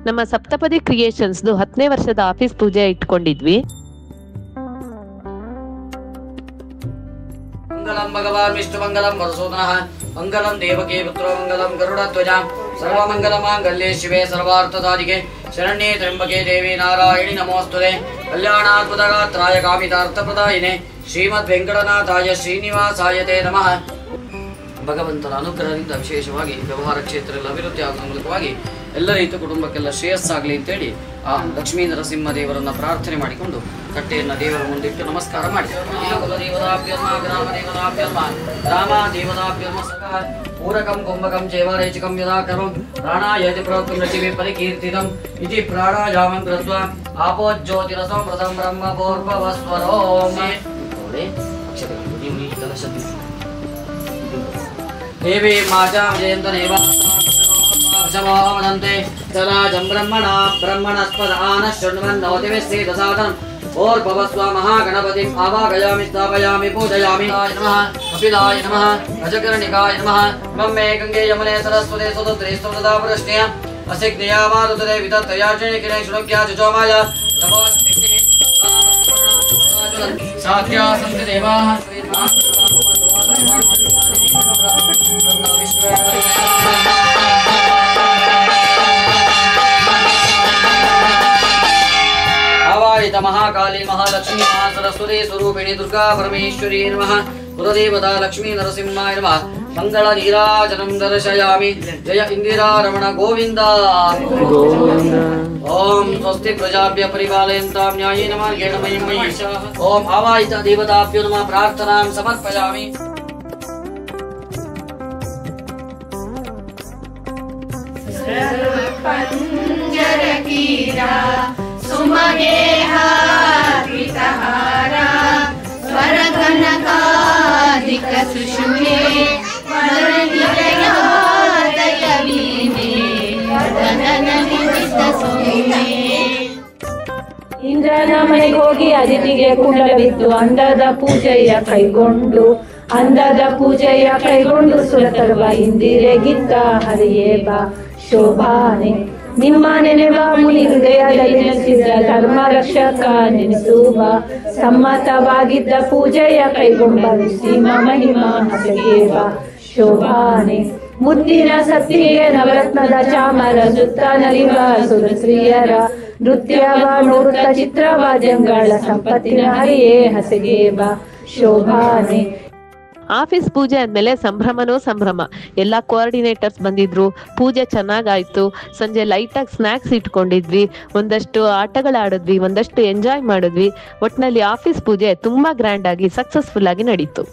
ನಮ್ಮ ಸಪ್ತಪದಿ ಕ್ರಿಯೇಷನ್ಸ್ದು 10ನೇ ವರ್ಷದ ಆಫೀಸ್ ಪೂಜೆ ಇಟ್ಕೊಂಡಿದ್ವಿ. ಮಂಗಲಂ ಭಗವಾನ್ ವಿಷ್ಣು ಮಂಗಲಂ ವರಸೂದನಃ ಮಂಗಲಂ ದೇವಕೀ ಪುತ್ರೋ ಮಂಗಲಂ ಗರುಡಧ್ವಜ ಸರ್ವಮಂಗಲ ಮಾಂಗಲ್ಯೆ ಶಿವೆ ಸರ್ವಾರ್ಥಸಾಧಿಕೆ ಶರಣ್ಯೇ ತ್ರ್ಯಂಬಕೆ ದೇವಿ ನಾರಾಯಣಿ ನಮೋಸ್ತುತೆ ಕಲ್ಯಾಣಾದ್ಭುತಗಾತ್ರಾಯ ಕಾಮಿತಾರ್ಥಪ್ರದಾಯಿನೇ ಶ್ರೀಮದ್ ವೆಂಕಟನಾಥಾಯ ಶ್ರೀನಿವಾಸಾಯ ನಮಃ. ಭಗವಂತನ ಅನುಗ್ರಹದಿಂದ ವಿಶೇಷವಾಗಿ ವ್ಯವಹಾರ ಕ್ಷೇತ್ರದಲ್ಲಿ ಅಭಿವೃದ್ಧಿ ಆಗುವ ಮೂಲಕವಾಗಿ ಎಲ್ಲ ರೈತ ಕುಟುಂಬಕ್ಕೆಲ್ಲ ಶ್ರೇಯಸ್ಸಾಗಲಿ ಅಂತೇಳಿ ಆ ಲಕ್ಷ್ಮೀ ನರಸಿಂಹ ದೇವರನ್ನ ಪ್ರಾರ್ಥನೆ ಮಾಡಿಕೊಂಡು ಕಟ್ಟೆಯನ್ನ ದೇವರ ಮುಂದಿಟ್ಟು ನಮಸ್ಕಾರ ಮಾಡಿ ಗ್ರಾಮ ದೇವತಾಭ್ಯರ್ಮ ಸಕಃ ಪೂರಕಂ ಕುಂಭಕಂ ಚೇವಾರೇಚಿಕಂ ಯದಾ ಕರೋ ಪ್ರಾಣಾಯತಿ ಪ್ರೋಕ್ತಂ ರಚಿವೆ ಪರಿಕೀರ್ತಿತಂ ಇತಿ ಪ್ರಾಣಾಯಾಮಂ ಕೃತ್ವಾ ಆಪೋಜ್ಯೋತಿರಸಂ ಪ್ರಥಮ ಬ್ರಹ್ಮ ಭೂರ್ಭುವಸ್ವರೋಂ. ನೀವು ಈ ಕಲಶ ದೇವಿ ಮಾತಾ ವಿಜಯಂತನೇವಾಮದಂತೆ ಚಲಾಜಂ ಬ್ರಹ್ಮಣಸ್ಪದ ಆನ ಶೃಣ್ವನ್ನೋತಿವಿಶ್ರೀ ದಸಾದಂ ಓರ್ಭವಸ್ವ ಮಹಾಗಣಪತಿಂ ಆವಾಗಯಾಮಿ ಸ್ಥಾಪಯಾಮಿ ಪೂಜಯಾಮಿ. ನಮಃ ಕಪಿಲಾಯ ನಮಃ ಗಜಕರ್ಣಿಕಾಯ ನಮಃ ಬ್ರಹ್ಮೇ ಗಂಗೆ ಯಮುನೆ ಸರಸ್ವತಿ ಸುಧುದ್ರಿ ಸ್ತುತದಾ ಪುರುಷ್ಣ್ಯ ಅಸಿಗ್ನಿಯಾ ಮಾರುತರೆ ವಿತತ್ತಯಾಚನೆ ಕಿರೇ ಶುನಕ್ಯಾ ಚುಚೋಮಾಯ ಸಾತ್ಯಾ ಸಂತಿ ದೇವಾಃ आवाहित महाकाली महालक्ष्मी महासरस्वती स्वरूपिणी दुर्गा परमेश्वरी नमः. कुलदेवता लक्ष्मी नरसिंहाय नमः. मंगल नीराजनं दर्शयामि. जय इंदिरा रमण गोविंद. ओम स्वस्ति प्रजाभ्यः परिपालयन्तां न्यायेन मार्गेण मयि महिषाः. ओम आवाहित देवताभ्यो नमः प्रार्थनां समर्पयामि. पंजरकीरा सुमगेहारितहारा स्वरकनकादिक सुषुमे वरनिलयादयवीने वदननिमित सौम्ये. ಇಂದ್ರನ ಮನೆಗೆ ಹೋಗಿ ಅದಿತಿಗೆ ಕುಂಡಲವಿದ್ದು ಅಂದದ ಪೂಜೆಯ ಕೈಗೊಂಡು ಸುರತರುವ ಇಂದಿರೆಗಿತ್ತ ಹರಿಯೇ ಬಾ ಶೋಭಾನೆ. ನಿಮ್ಮ ನೆನೆವ ಮುನಿ ಹೃದಯದಲ್ಲಿ ನೆಲೆಸಿದ ಧರ್ಮ ರಕ್ಷಕ ನೆನೆಸುವ ಸಮ್ಮತವಾಗಿದ್ದ ಪೂಜೆಯ ಕೈಗೊಂಡ ಸೀಮ ಮಹಿಮಾ ಹಸೆಯೇ ಬಾ ಶೋಭಾನೆ. ಮುದ್ದಿನ ಸತ್ತಿಗೆ ನವರತ್ನದ ಚಾಮರ ಸುತ್ತ ನಲಿವ ಸುರಸ್ತ್ರೀಯರ ನೃತ್ಯವ ನೋಡುತ್ತ ಚಿತ್ರವಾದ್ಯಗಳ ಸಂಪತ್ತಿನ ಹರಿಯೇ ಹಸೆಯೇ ಬಾ ಶೋಭಾನೆ. ಆಫೀಸ್ ಪೂಜೆ ಆದ್ಮೇಲೆ ಸಂಭ್ರಮನೋ ಸಂಭ್ರಮ. ಎಲ್ಲಾ ಕೋಆರ್ಡಿನೇಟರ್ಸ್ ಬಂದಿದ್ರು, ಪೂಜೆ ಚೆನ್ನಾಗಾಯ್ತು. ಸಂಜೆ ಲೈಟ್ ಆಗಿ ಸ್ನಾಕ್ಸ್ ಇಟ್ಕೊಂಡಿದ್ವಿ, ಒಂದಷ್ಟು ಆಟಗಳಾಡಿದ್ವಿ, ಒಂದಷ್ಟು ಎಂಜಾಯ್ ಮಾಡಿದ್ವಿ. ಒಟ್ನಲ್ಲಿ ಆಫೀಸ್ ಪೂಜೆ ತುಂಬಾ ಗ್ರ್ಯಾಂಡ್ ಆಗಿ ಸಕ್ಸಸ್ಫುಲ್ ಆಗಿ ನಡೀತು.